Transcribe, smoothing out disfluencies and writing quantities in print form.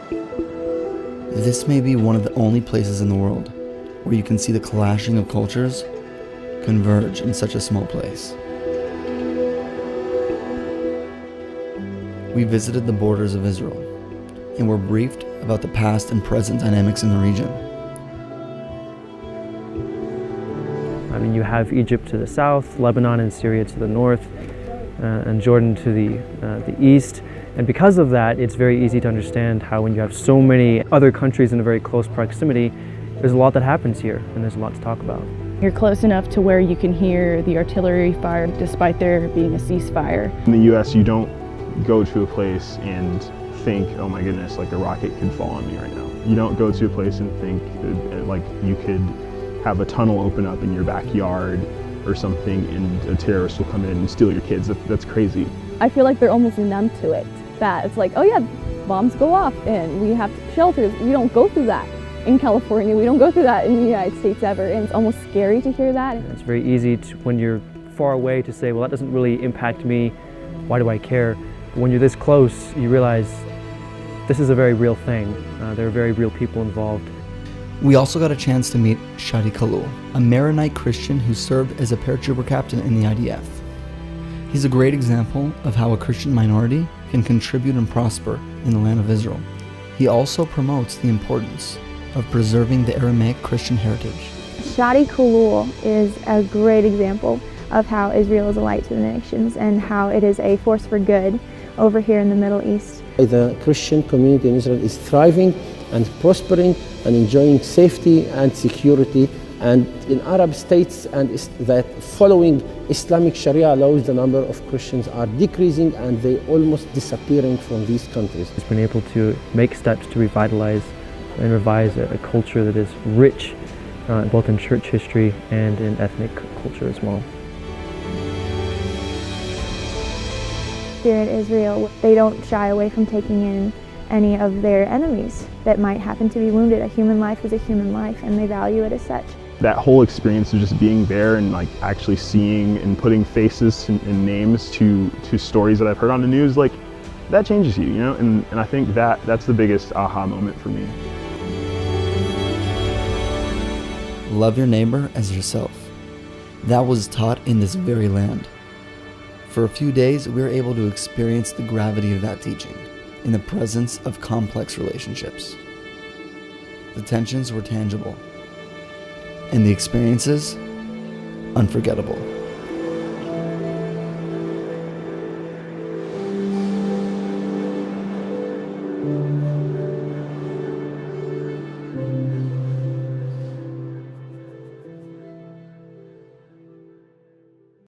This may be one of the only places in the world where you can see the clashing of cultures converge in such a small place. We visited the borders of Israel and were briefed about the past and present dynamics in the region. I mean, you have Egypt to the south, Lebanon and Syria to the north, and Jordan to the east. And because of that, it's very easy to understand how when you have so many other countries in a very close proximity, there's a lot that happens here, and there's a lot to talk about. You're close enough to where you can hear the artillery fire despite there being a ceasefire. In the US, you don't go to a place and think, oh my goodness, like a rocket could fall on me right now. You don't go to a place and think like you could have a tunnel open up in your backyard or something and a terrorist will come in and steal your kids. That's crazy. I feel like they're almost numb to it. That it's like, oh yeah, bombs go off and we have shelters. We don't go through that in California. We don't go through that in the United States ever. And it's almost scary to hear that. It's very easy to, when you're far away, to say, well, that doesn't really impact me. Why do I care? But when you're this close, you realize this is a very real thing. There are very real people involved. We also got a chance to meet Shadi Kalul, a Maronite Christian who served as a paratrooper captain in the IDF. He's a great example of how a Christian minority can contribute and prosper in the land of Israel. He also promotes the importance of preserving the Aramaic Christian heritage. Shadi Kalul is a great example of how Israel is a light to the nations and how it is a force for good over here in the Middle East. The Christian community in Israel is thriving and prospering and enjoying safety and security. And in Arab states and that following Islamic Sharia laws, the number of Christians are decreasing and they almost disappearing from these countries. He's been able to make steps to revitalize and revise a culture that is rich both in church history and in ethnic culture as well. Here in Israel, they don't shy away from taking in any of their enemies that might happen to be wounded. A human life is a human life, and they value it as such. That whole experience of just being there and like actually seeing and putting faces and names to stories that I've heard on the news, like that changes you, you know? And I think that's the biggest aha moment for me. Love your neighbor as yourself. That was taught in this very land. For a few days, we were able to experience the gravity of that teaching in the presence of complex relationships. The tensions were tangible, and the experiences unforgettable.